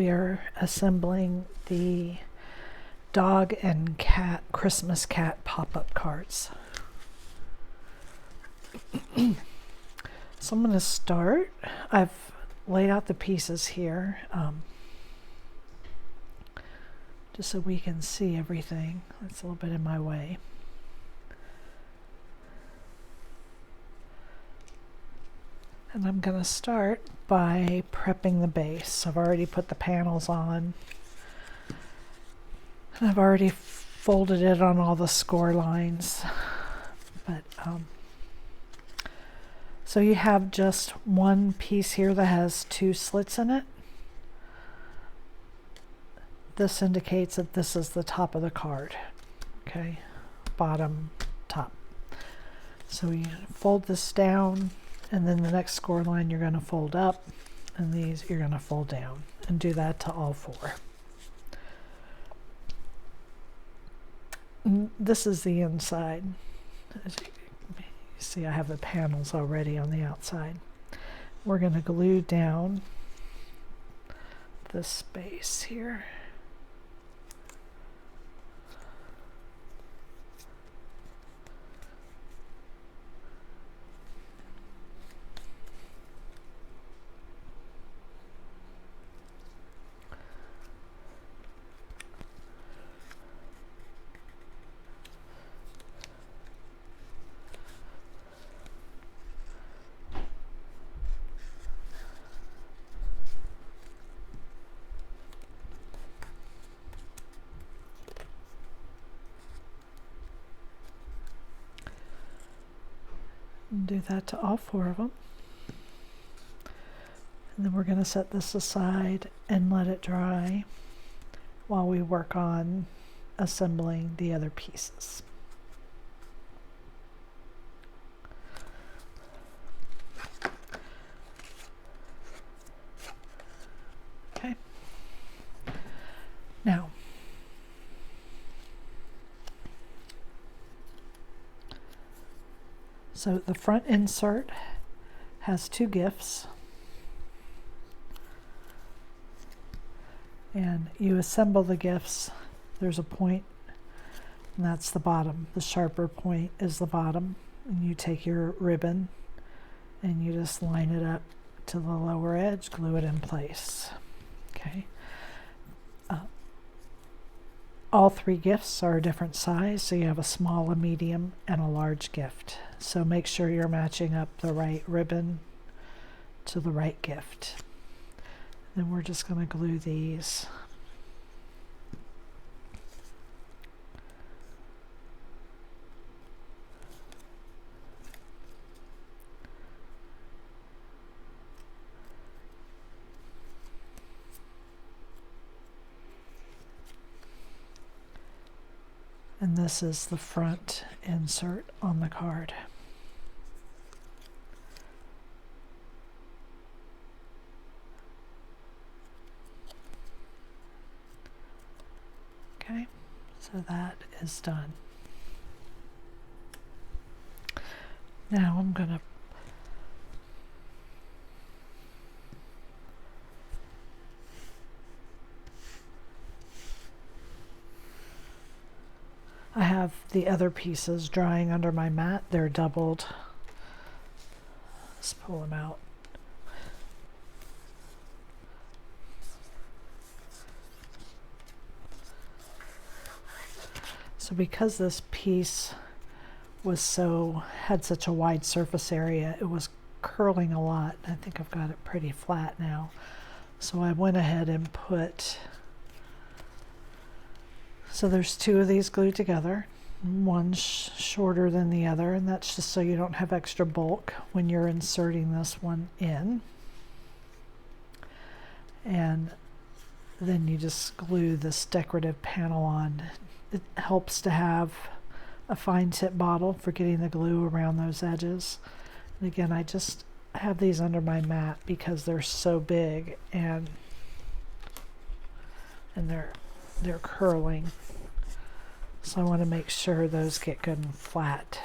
We are assembling the dog and cat Christmas cat pop-up cards. So I'm going to start. I've laid out the pieces here just so we can see everything. It's a little bit in my way. And I'm going to start by prepping the base. I've already put the panels on. And I've already folded it on all the score lines. But so you have just one piece here that has two slits in it. This indicates that this is the top of the card. Okay, bottom, top. So you fold this down, and then the next score line you're going to fold up, and these you're going to fold down, and do that to all four. And this is the inside. As you see, I have the panels already on the outside. We're going to glue down this space here. Do that to all four of them. And then we're going to set this aside and let it dry while we work on assembling the other pieces. Okay. Now, so the front insert has two gifts, and you assemble the gifts. There's a point, and that's the bottom. The sharper point is the bottom, and you take your ribbon and you just line it up to the lower edge, glue it in place. Okay. All three gifts are a different size, so you have a small, a medium, and a large gift. So make sure you're matching up the right ribbon to the right gift. Then we're just going to glue these. And this is the front insert on the card. Okay, so that is done. Now I'm going to I have the other pieces drying under my mat. They're doubled. Let's pull them out. So because this piece had such a wide surface area, it was curling a lot. I think I've got it pretty flat now. So I went ahead and so there's two of these glued together. One's shorter than the other, and that's just so you don't have extra bulk when you're inserting this one in. And then you just glue this decorative panel on. It helps to have a fine tip bottle for getting the glue around those edges. And again, I just have these under my mat because they're so big and they're curling. So I want to make sure those get good and flat.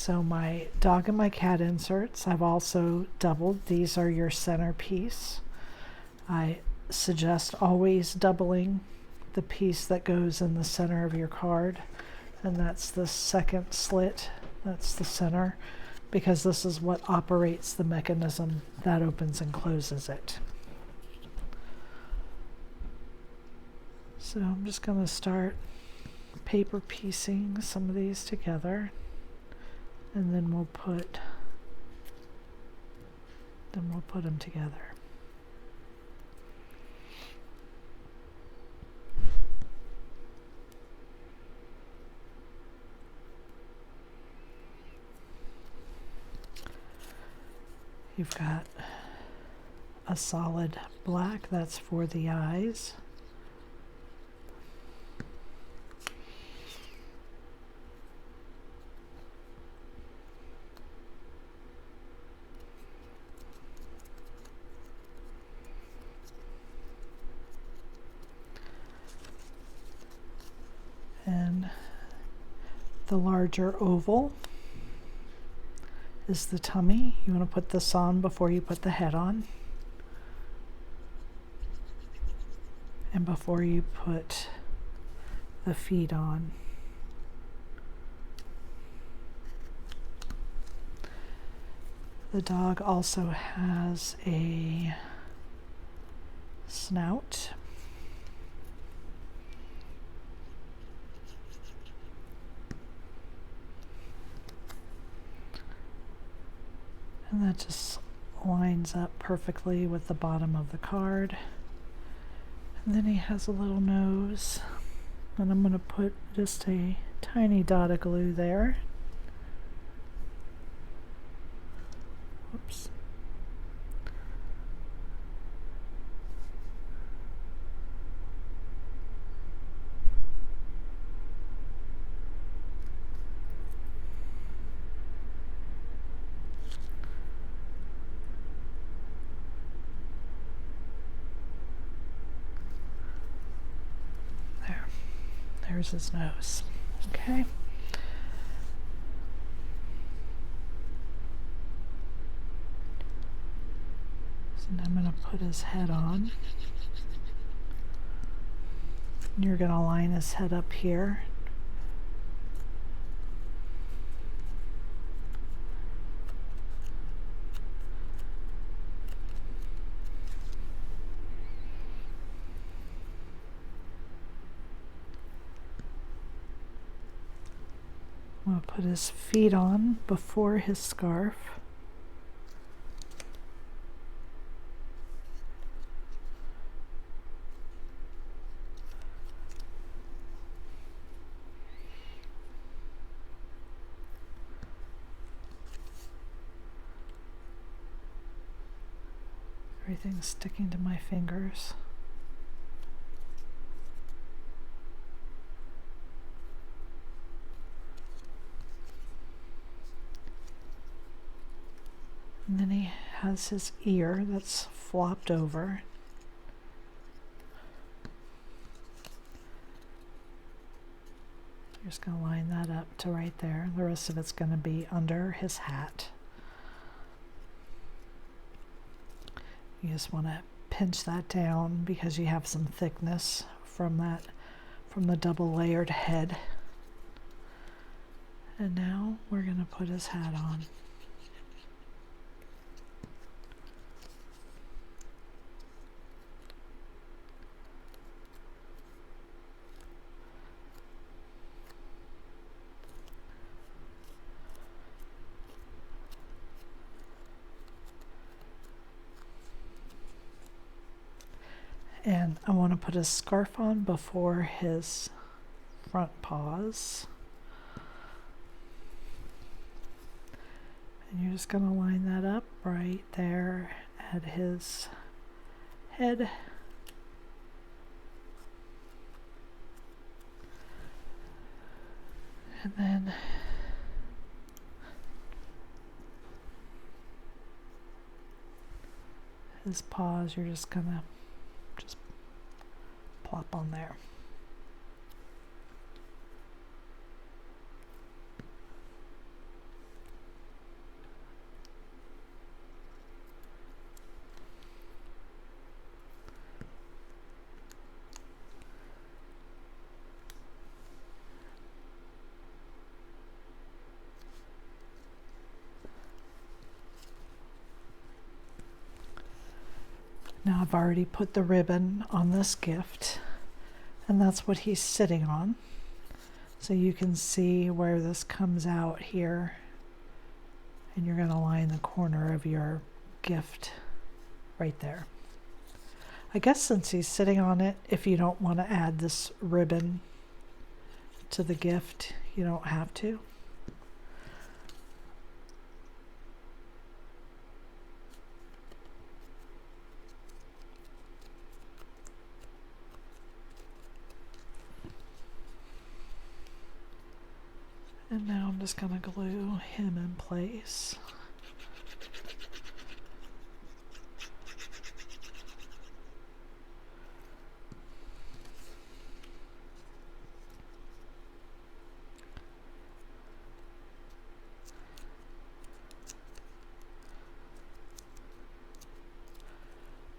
So my dog and my cat inserts, I've also doubled. These are your centerpiece. I suggest always doubling the piece that goes in the center of your card, and that's the second slit. That's the center, because this is what operates the mechanism that opens and closes it. So I'm just going to start paper piecing some of these together, and then we'll put them together. You've got a solid black, that's for the eyes. And the larger oval is the tummy. You want to put this on before you put the head on, and before you put the feet on. The dog also has a snout. And that just lines up perfectly with the bottom of the card. And then he has a little nose, and I'm going to put just a tiny dot of glue there. Whoops. There's his nose. Okay. So now I'm going to put his head on. You're going to line his head up here. I'm going to put his feet on before his scarf. Everything's sticking to my fingers. And then he has his ear that's flopped over. You're just going to line that up to right there. The rest of it's going to be under his hat. You just want to pinch that down because you have some thickness from the double layered head. And now we're going to put his hat on. And I want to put his scarf on before his front paws. And you're just going to line that up right there at his head. And then his paws, you're just going to just plop on there. Now I've already put the ribbon on this gift, and that's what he's sitting on. So you can see where this comes out here, and you're going to line the corner of your gift right there. I guess since he's sitting on it, if you don't want to add this ribbon to the gift, you don't have to. And now I'm just going to glue him in place.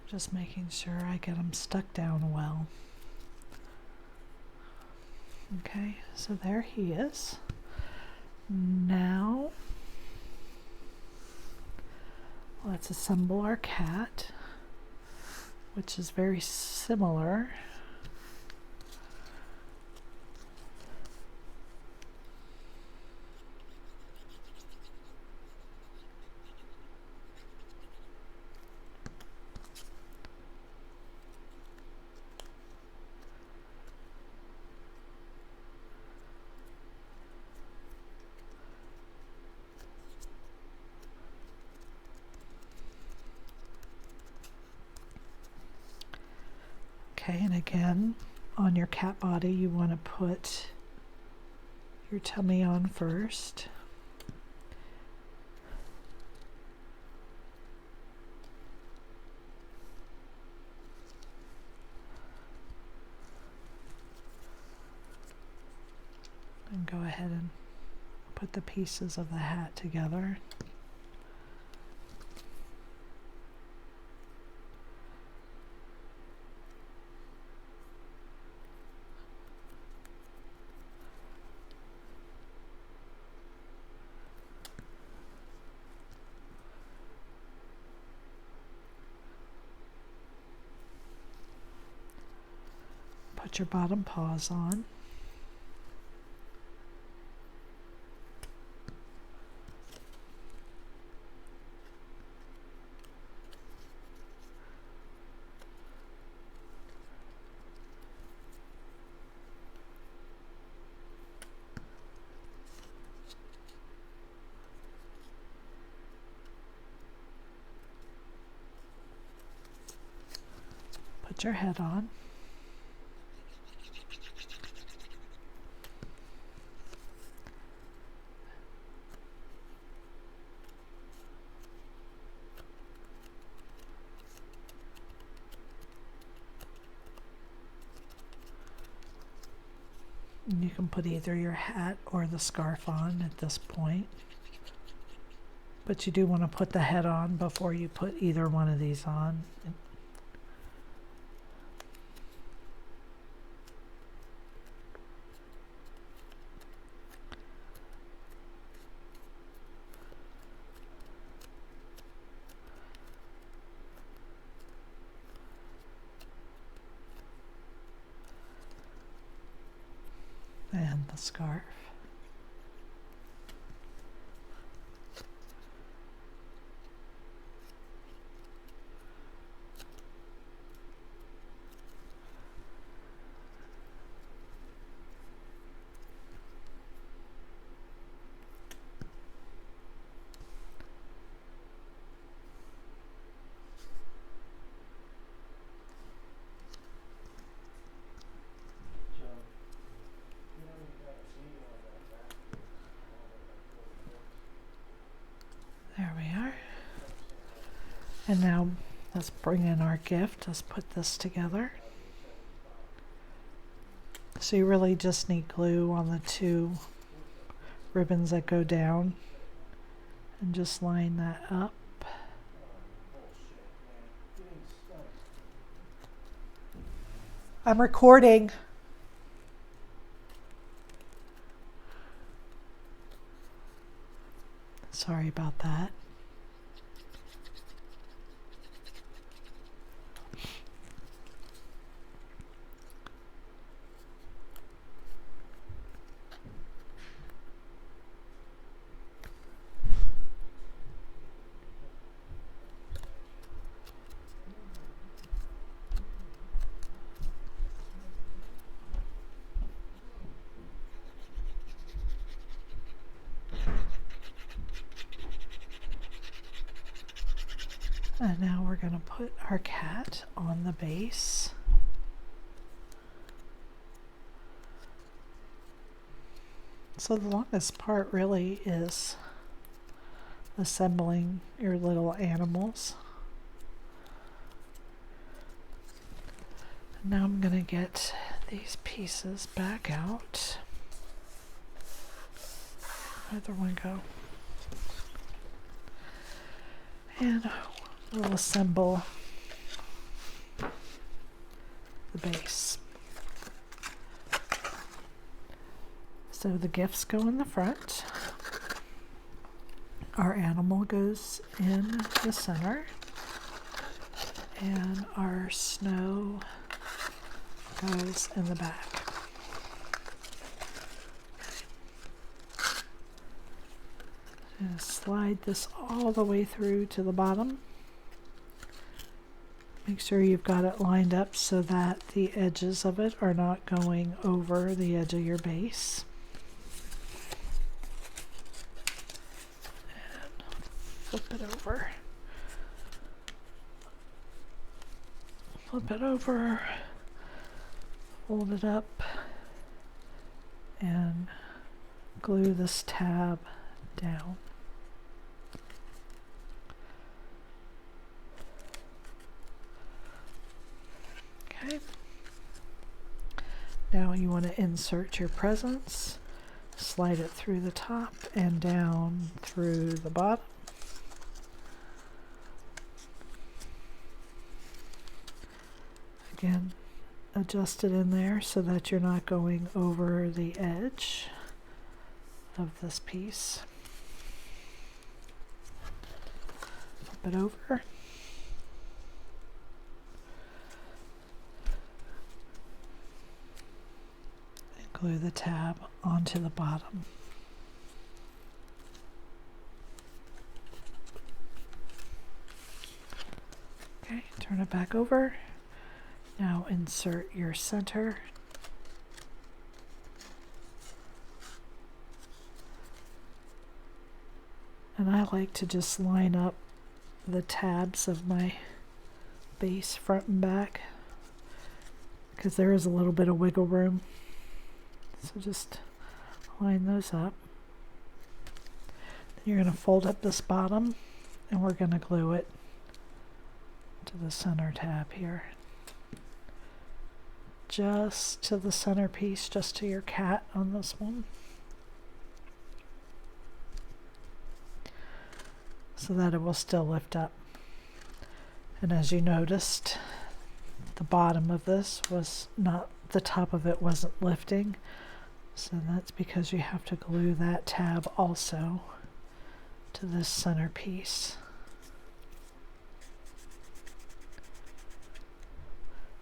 Just making sure I get them stuck down well. Okay, so there he is. Now, let's assemble our cat, which is very similar. Okay, and again, on your cat body, you want to put your tummy on first. And go ahead and put the pieces of the hat together. Put your bottom paws on. Put your head on. And you can put either your hat or the scarf on at this point. But you do want to put the head on before you put either one of these on. And the scarf. There we are. And now let's bring in our gift. Let's put this together. So you really just need glue on the two ribbons that go down and just line that up. I'm recording. Sorry about that. we're going to put our cat on the base. So the longest part really is assembling your little animals. Now I'm going to get these pieces back out. Where'd the one go? And we'll assemble the base. So the gifts go in the front. Our animal goes in the center. And our snow goes in the back. And slide this all the way through to the bottom. Make sure you've got it lined up so that the edges of it are not going over the edge of your base. And flip it over. Flip it over. Fold it up. And glue this tab down. Okay. Now you want to insert your presents, slide it through the top and down through the bottom. Again, adjust it in there so that you're not going over the edge of this piece. Flip it over. And glue the tab onto the bottom. Okay, turn it back over. Now insert your center. And I like to just line up the tabs of my base front and back because there is a little bit of wiggle room. So just line those up. Then you're going to fold up this bottom and we're going to glue it to the center tab here. Just to the centerpiece, just to your cat on this one. So that it will still lift up. And as you noticed, the bottom of this was not, the top of it wasn't lifting. So that's because you have to glue that tab also to this centerpiece.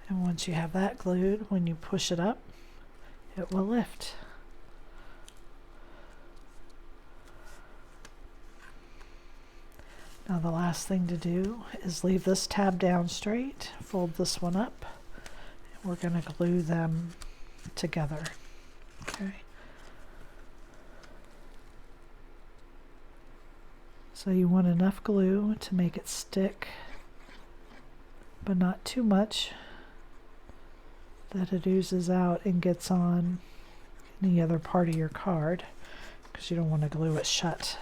And once you have that glued, when you push it up, it will lift. Now the last thing to do is leave this tab down straight, fold this one up, and we're going to glue them together. Okay. So you want enough glue to make it stick, but not too much that it oozes out and gets on any other part of your card, because you don't want to glue it shut.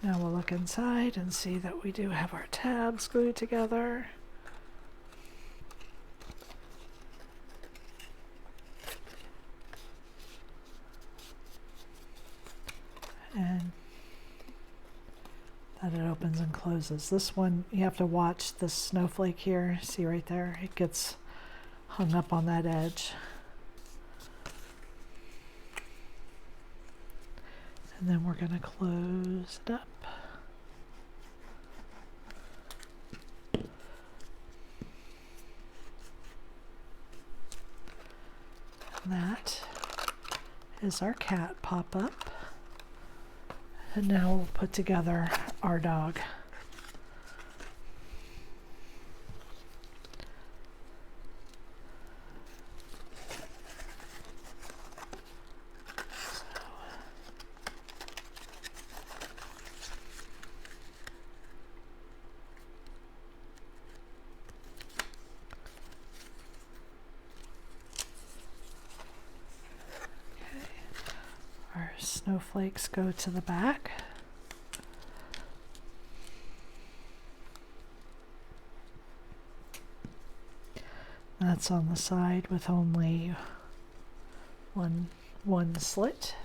Now we'll look inside and see that we do have our tabs glued together. And that it opens and closes. This one, you have to watch this snowflake here. See right there? It gets hung up on that edge. And then we're going to close it up. And that is our cat pop-up. And now we'll put together our dog. snowflakes go to the back. That's on the side with only one slit.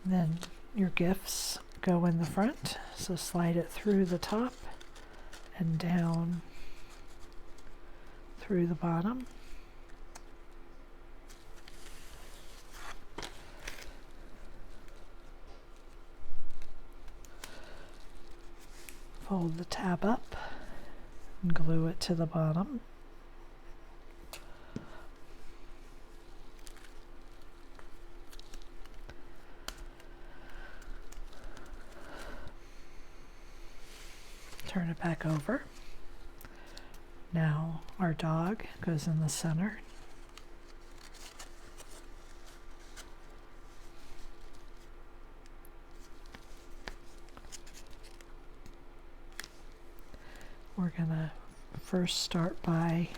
Then your gifts go in the front, so slide it through the top and down through the bottom. Fold the tab up and glue it to the bottom. Turn it back over. Now our dog goes in the center. We're gonna first start by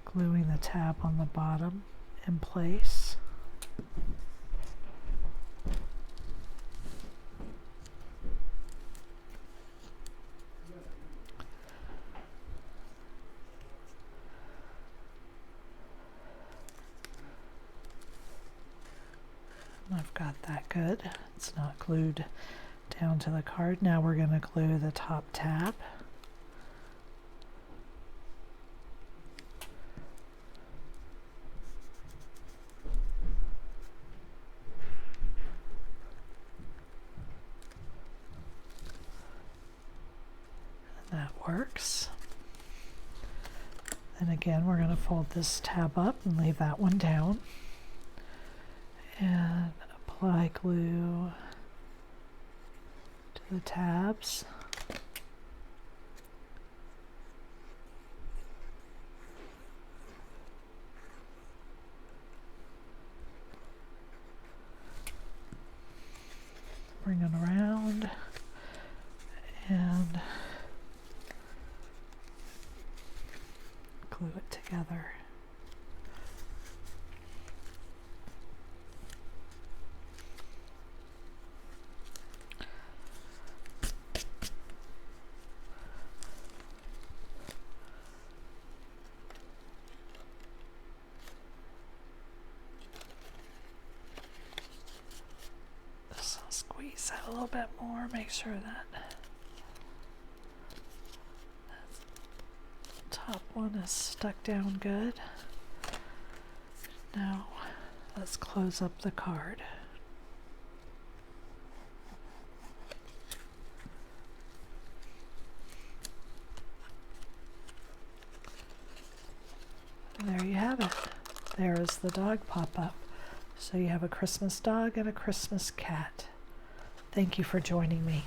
gluing the tab on the bottom in place. I've got that good. It's not glued down to the card. Now we're going to glue the top tab. And that works. And again, we're going to fold this tab up and leave that one down. And apply glue to the tabs. Bring it around and glue it together. Squeeze that a little bit more, make sure that top one is stuck down good. Now let's close up the card. And there you have it. There is the dog pop-up. So you have a Christmas dog and a Christmas cat. Thank you for joining me.